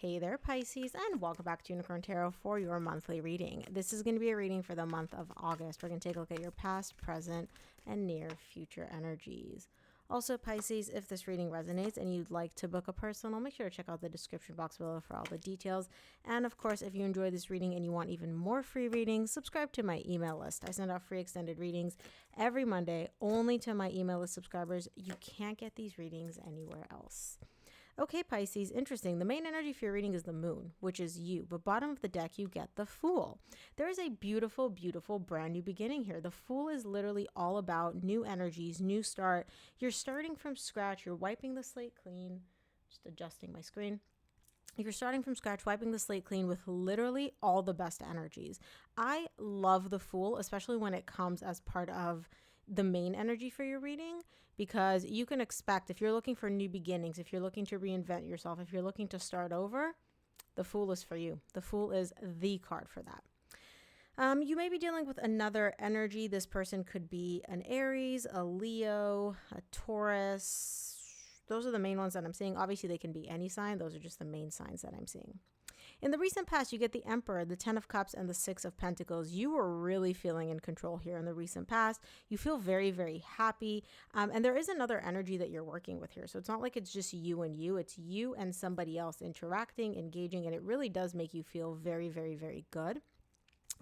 Hey there, Pisces, and welcome back to Unicorn Tarot for your monthly reading. This is going to be a reading for the month of August. We're going to take a look at your past, present, and near future energies. Also, Pisces, if this reading resonates and you'd like to book a personal, make sure to check out the description box below for all the details. And of course, if you enjoy this reading and you want even more free readings, subscribe to my email list. I send out free extended readings every Monday only to my email list subscribers. You can't get these readings anywhere else. Okay, Pisces, interesting. The main energy for your reading is the moon, which is you. But bottom of the deck, you get the Fool. There is a beautiful, beautiful brand new beginning here. The Fool is literally all about new energies, new start. You're starting from scratch. You're wiping the slate clean. Just adjusting my screen. You're starting from scratch, wiping the slate clean with literally all the best energies. I love the Fool, especially when it comes as part of the main energy for your reading, because you can expect, if you're looking for new beginnings, if you're looking to reinvent yourself, if you're looking to start over, the Fool is for you. The Fool is the card for that. You may be dealing with another energy. This person could be an Aries, a Leo, a Taurus. Those are the main ones that I'm seeing. Obviously, they can be any sign. Those are just the main signs that I'm seeing. In the recent past, you get the Emperor, the 10 of Cups, and the 6 of Pentacles. You were really feeling in control here in the recent past. You feel very, very happy. And there is another energy that you're working with here. So it's not like it's just you and you. It's you and somebody else interacting, engaging, and it really does make you feel very, very, very good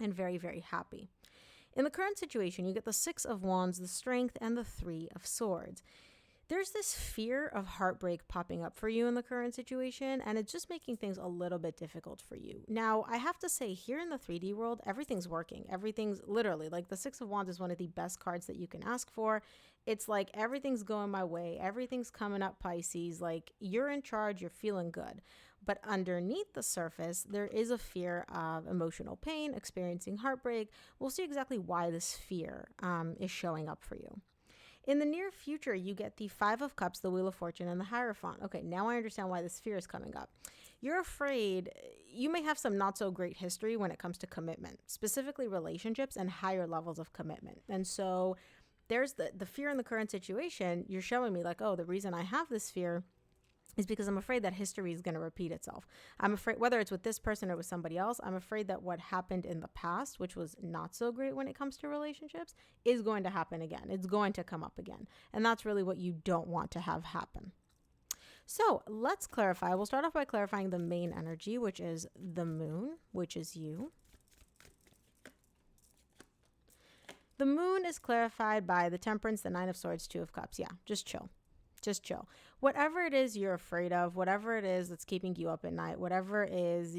and very, very happy. In the current situation, you get the 6 of Wands, the Strength, and the 3 of Swords. There's this fear of heartbreak popping up for you in the current situation, and it's just making things a little bit difficult for you. Now, I have to say, here in the 3D world, everything's working. Everything's literally, like the 6 of Wands is one of the best cards that you can ask for. It's like everything's going my way. Everything's coming up, Pisces. Like, you're in charge. You're feeling good. But underneath the surface, there is a fear of emotional pain, experiencing heartbreak. We'll see exactly why this fear is showing up for you. In the near future, you get the 5 of Cups, the Wheel of Fortune, and the Hierophant. Okay, now I understand why this fear is coming up. You're afraid you may have some not so great history when it comes to commitment, specifically relationships and higher levels of commitment. And so there's the fear in the current situation. You're showing me like, oh, the reason I have this fear is because I'm afraid that history is going to repeat itself. I'm afraid, whether it's with this person or with somebody else, I'm afraid that what happened in the past, which was not so great when it comes to relationships, is going to happen again. It's going to come up again. And that's really what you don't want to have happen. So let's clarify. We'll start off by clarifying the main energy, which is the moon, which is you. The moon is clarified by the Temperance, the 9 of Swords, 2 of Cups. Yeah, just chill. Just chill. Whatever it is you're afraid of, whatever it is that's keeping you up at night, whatever is,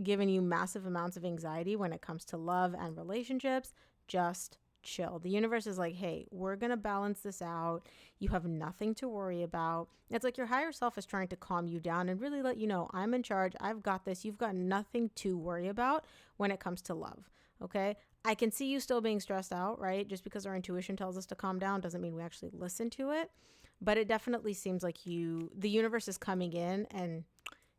giving you massive amounts of anxiety when it comes to love and relationships, just chill. The universe is like, hey, we're going to balance this out. You have nothing to worry about. It's like your higher self is trying to calm you down and really let you know, I'm in charge. I've got this. You've got nothing to worry about when it comes to love. Okay. I can see you still being stressed out, right? Just because our intuition tells us to calm down doesn't mean we actually listen to it. But it definitely seems like the universe is coming in and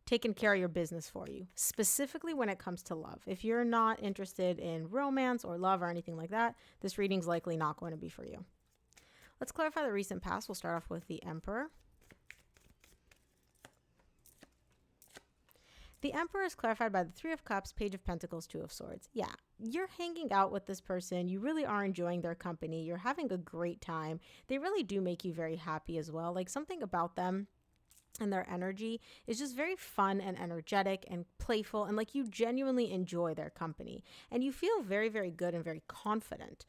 taking care of your business for you, specifically when it comes to love. If you're not interested in romance or love or anything like that, this reading's likely not going to be for you. Let's clarify the recent past. We'll start off with the Emperor. The Emperor is clarified by the 3 of Cups, Page of Pentacles, 2 of Swords. Yeah, you're hanging out with this person. You really are enjoying their company. You're having a great time. They really do make you very happy as well. Like something about them and their energy is just very fun and energetic and playful. And like you genuinely enjoy their company. And you feel very, very good and very confident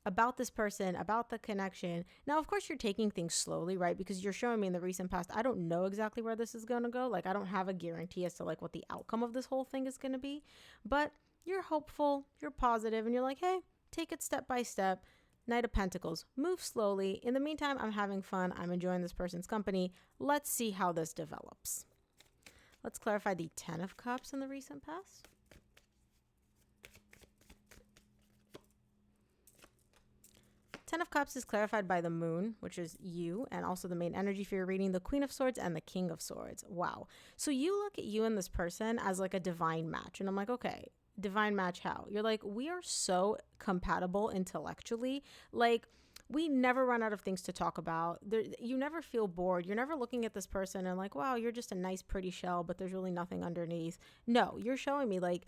about this person, about the connection. Now, of course, you're taking things slowly, right? Because you're showing me in the recent past, I don't know exactly where this is going to go. Like, I don't have a guarantee as to like what the outcome of this whole thing is going to be. But you're hopeful, you're positive, and you're like, hey, take it step by step. Knight of Pentacles, move slowly. In the meantime, I'm having fun. I'm enjoying this person's company. Let's see how this develops. Let's clarify the 10 of Cups in the recent past. Ten of Cups is clarified by the moon, which is you, and also the main energy for your reading, the Queen of Swords and the King of Swords. Wow. So you look at you and this person as like a divine match. And I'm like, okay, divine match how? You're like, we are so compatible intellectually. Like, we never run out of things to talk about. You never feel bored. You're never looking at this person and like, wow, you're just a nice, pretty shell, but there's really nothing underneath. No, you're showing me like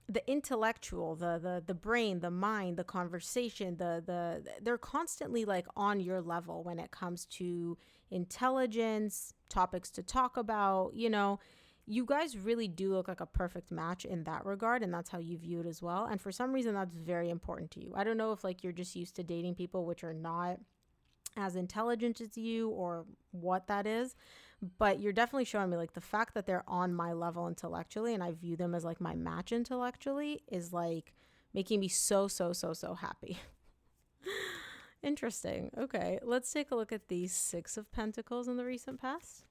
the intellectual, the brain, the mind, the conversation, they're constantly like on your level when it comes to intelligence, topics to talk about, you guys really do look like a perfect match in that regard, and that's how you view it as well. And for some reason, that's very important to you. I don't know if like you're just used to dating people which are not as intelligent as you or what that is, but you're definitely showing me like the fact that they're on my level intellectually and I view them as like my match intellectually is like making me so happy. Interesting. Okay, let's take a look at the Six of Pentacles in the recent past.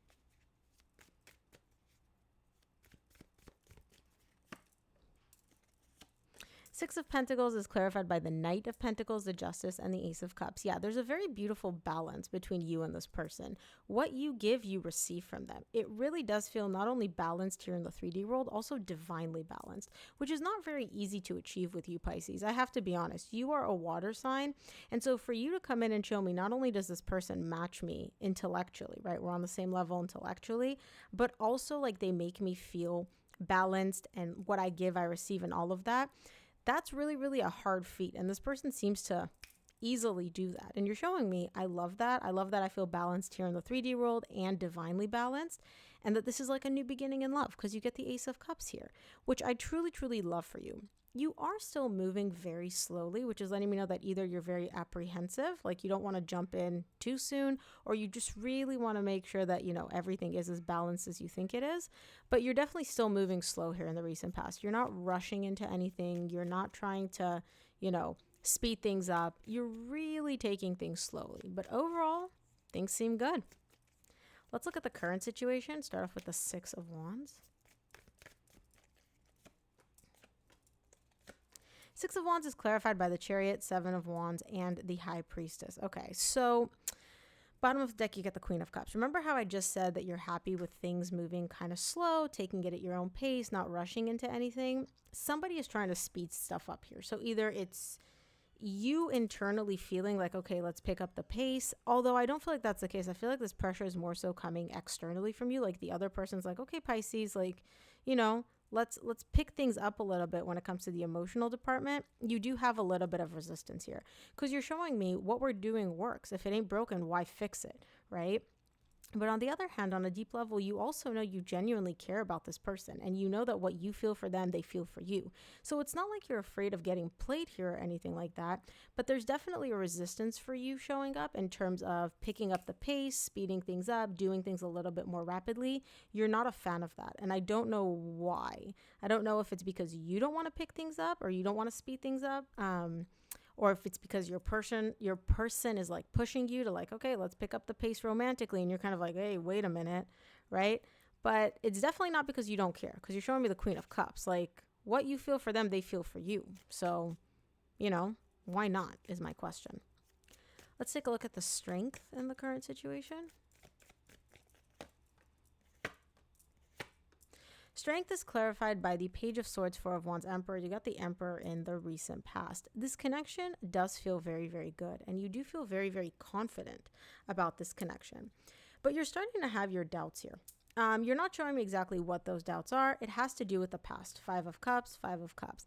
Six of Pentacles is clarified by the Knight of Pentacles, the Justice, and the Ace of Cups. Yeah, there's a very beautiful balance between you and this person. What you give, you receive from them. It really does feel not only balanced here in the 3D world, also divinely balanced, which is not very easy to achieve with you, Pisces. I have to be honest. You are a water sign. And so for you to come in and show me, not only does this person match me intellectually, right? We're on the same level intellectually, but also like they make me feel balanced and what I give, I receive and all of that. That's really a hard feat. And this person seems to easily do that. And you're showing me, I love that. I love that I feel balanced here in the 3D world and divinely balanced. And that this is like a new beginning in love because you get the Ace of Cups here, which I truly love for you. You are still moving very slowly, which is letting me know that either you're very apprehensive, like you don't want to jump in too soon, or you just really want to make sure that, everything is as balanced as you think it is. But you're definitely still moving slow here in the recent past. You're not rushing into anything. You're not trying to, speed things up. You're really taking things slowly. But overall, things seem good. Let's look at the current situation. Start off with the Six of Wands. Six of Wands is clarified by the Chariot, Seven of Wands, and the High Priestess. Okay, so bottom of the deck, you get the Queen of Cups. Remember how I just said that you're happy with things moving kind of slow, taking it at your own pace, not rushing into anything? Somebody is trying to speed stuff up here. So either it's you internally feeling like, okay, let's pick up the pace. Although I don't feel like that's the case. I feel like this pressure is more so coming externally from you. Like the other person's like, okay, Pisces, like, let's pick things up a little bit when it comes to the emotional department. You do have a little bit of resistance here because you're showing me what we're doing works. If it ain't broken, why fix it, right? But on the other hand, on a deep level, you also know you genuinely care about this person and you know that what you feel for them, they feel for you. So it's not like you're afraid of getting played here or anything like that, but there's definitely a resistance for you showing up in terms of picking up the pace, speeding things up, doing things a little bit more rapidly. You're not a fan of that. And I don't know why. I don't know if it's because you don't want to pick things up or you don't want to speed things up. Or if it's because your person is like pushing you to like, okay, let's pick up the pace romantically. And you're kind of like, hey, wait a minute, right? But it's definitely not because you don't care, because you're showing me the Queen of Cups. Like what you feel for them, they feel for you. So, why not is my question. Let's take a look at the strength in the current situation. Strength is clarified by the Page of Swords, Four of Wands, Emperor. You got the Emperor in the recent past. This connection does feel very good, and you do feel very confident about this connection. But you're starting to have your doubts here. You're not showing me exactly what those doubts are. It has to do with the past. Five of Cups, Five of Cups.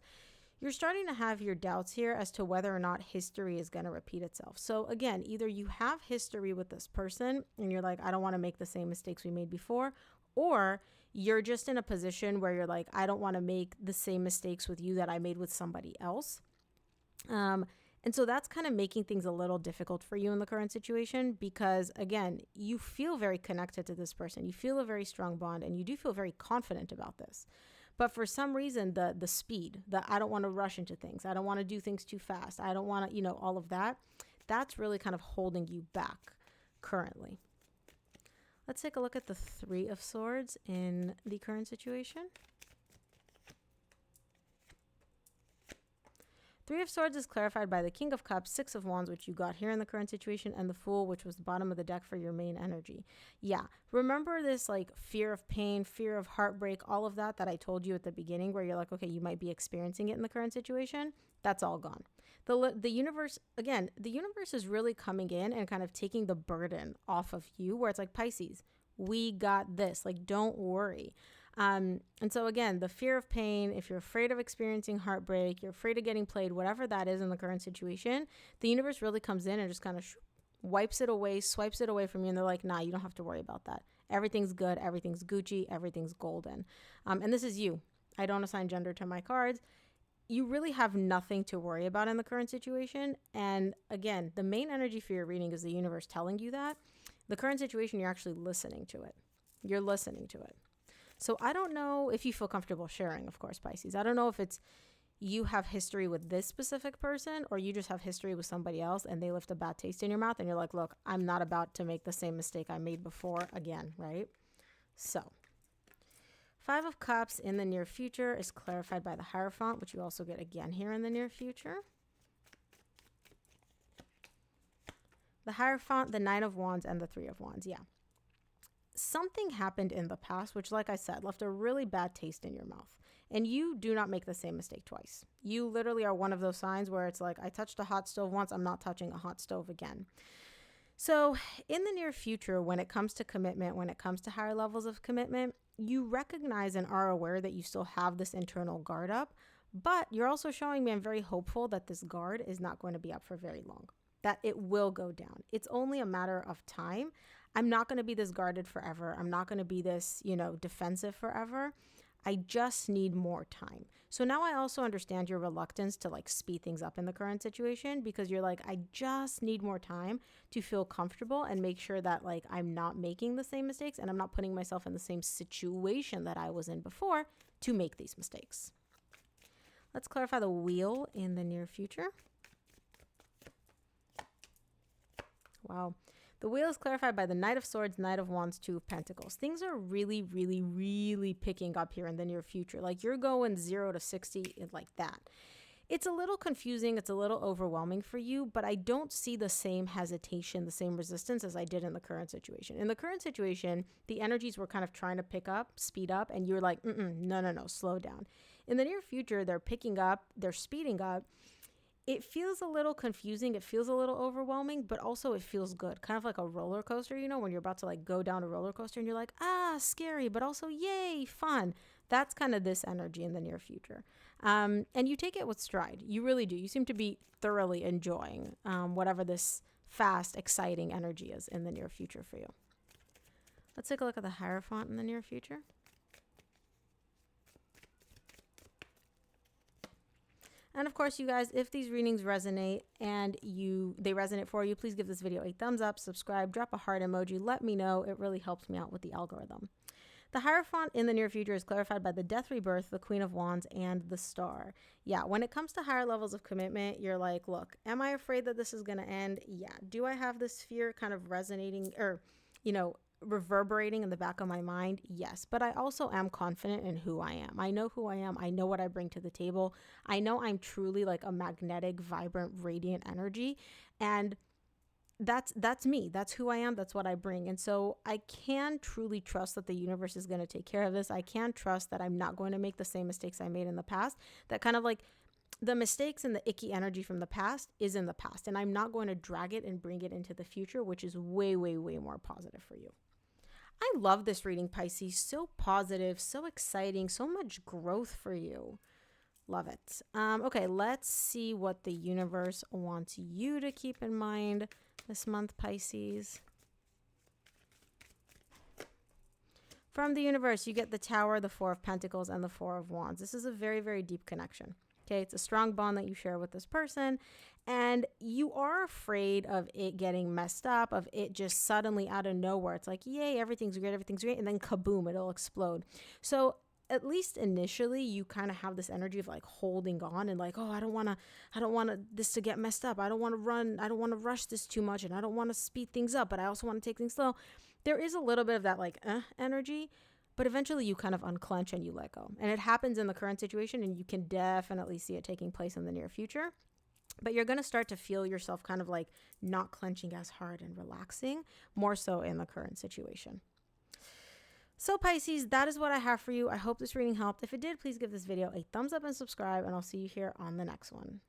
You're starting to have your doubts here as to whether or not history is going to repeat itself. So again, either you have history with this person, and you're like, I don't want to make the same mistakes we made before, or you're just in a position where you're like, I don't want to make the same mistakes with you that I made with somebody else. And so that's kind of making things a little difficult for you in the current situation because, again, you feel very connected to this person. You feel a very strong bond and you do feel very confident about this. But for some reason, the speed, I don't want to rush into things. I don't want to do things too fast. I don't want to, all of that. That's really kind of holding you back currently. Let's take a look at the Three of Swords in the current situation. Three of Swords is clarified by the King of Cups, Six of Wands, which you got here in the current situation, and the Fool, which was the bottom of the deck for your main energy. Yeah, remember this like fear of pain, fear of heartbreak, all of that I told you at the beginning where you're like, okay, you might be experiencing it in the current situation? That's all gone. The universe, again, the universe is really coming in and kind of taking the burden off of you, where it's like, Pisces, we got this. Like, don't worry. And so again, the fear of pain, if you're afraid of experiencing heartbreak, you're afraid of getting played, whatever that is in the current situation, the universe really comes in and just kind of wipes it away, swipes it away from you. And they're like, nah, you don't have to worry about that. Everything's good. Everything's Gucci. Everything's golden. And this is you. I don't assign gender to my cards. You really have nothing to worry about in the current situation. And again, the main energy for your reading is the universe telling you that. The current situation, you're actually listening to it. You're listening to it. So I don't know if you feel comfortable sharing, of course, Pisces. I don't know if it's you have history with this specific person or you just have history with somebody else and they left a bad taste in your mouth and you're like, look, I'm not about to make the same mistake I made before again, right? So Five of Cups in the near future is clarified by the Hierophant, which you also get again here in the near future. The Hierophant, the Nine of Wands, and the Three of Wands. Yeah. Something happened in the past, which, like I said, left a really bad taste in your mouth. And you do not make the same mistake twice. You literally are one of those signs where it's like, I touched a hot stove once, I'm not touching a hot stove again. So in the near future, when it comes to commitment, when it comes to higher levels of commitment, you recognize and are aware that you still have this internal guard up, but you're also showing me I'm very hopeful that this guard is not going to be up for very long, that it will go down. It's only a matter of time. I'm not going to be this guarded forever. I'm not going to be this, defensive forever. I just need more time. So now I also understand your reluctance to like speed things up in the current situation because you're like, I just need more time to feel comfortable and make sure that like I'm not making the same mistakes and I'm not putting myself in the same situation that I was in before to make these mistakes. Let's clarify the Wheel in the near future. Wow. The Wheel is clarified by the Knight of Swords, Knight of Wands, Two of Pentacles. Things are really, really, really picking up here in the near future. Like you're going 0 to 60 like that. It's a little confusing. It's a little overwhelming for you, but I don't see the same hesitation, the same resistance as I did in the current situation. In the current situation, the energies were kind of trying to pick up, speed up, and you're like, no, slow down. In the near future, they're picking up, they're speeding up. It feels a little confusing. It feels a little overwhelming, but also it feels good. Kind of like a roller coaster, when you're about to like go down a roller coaster and you're like, scary, but also yay, fun. That's kind of this energy in the near future. And you take it with stride. You really do. You seem to be thoroughly enjoying whatever this fast, exciting energy is in the near future for you. Let's take a look at the Hierophant in the near future. And of course, you guys, if these readings resonate and they resonate for you, please give this video a thumbs up, subscribe, drop a heart emoji. Let me know. It really helps me out with the algorithm. The Hierophant in the near future is clarified by the Death Rebirth, the Queen of Wands, and the Star. Yeah, when it comes to higher levels of commitment, you're like, look, am I afraid that this is going to end? Yeah. Do I have this fear kind of resonating or, reverberating in the back of my mind? Yes, but I also am confident in who I am. I know who I am. I know what I bring to the table. I know I'm truly like a magnetic, vibrant, radiant energy. And that's me. That's who I am. That's what I bring. And so I can truly trust that the universe is going to take care of this. I can trust that I'm not going to make the same mistakes I made in the past. That kind of like the mistakes and the icky energy from the past is in the past. And I'm not going to drag it and bring it into the future, which is way, way, way more positive for you. I love this reading, Pisces. So positive, so exciting, so much growth for you. Love it. Okay, let's see what the universe wants you to keep in mind this month, Pisces. From the universe, you get the Tower, the Four of Pentacles, and the Four of Wands. This is a very, very deep connection. Okay, it's a strong bond that you share with this person, and you are afraid of it getting messed up, of it just suddenly out of nowhere. It's like, yay, everything's great, and then kaboom, it'll explode. So at least initially, you kind of have this energy of like holding on and like, oh, I don't want this to get messed up. I don't want to rush this too much, and I don't want to speed things up, but I also want to take things slow. There is a little bit of that like energy. But eventually you kind of unclench and you let go. And it happens in the current situation, and you can definitely see it taking place in the near future. But you're going to start to feel yourself kind of like not clenching as hard and relaxing, more so in the current situation. So Pisces, that is what I have for you. I hope this reading helped. If it did, please give this video a thumbs up and subscribe, and I'll see you here on the next one.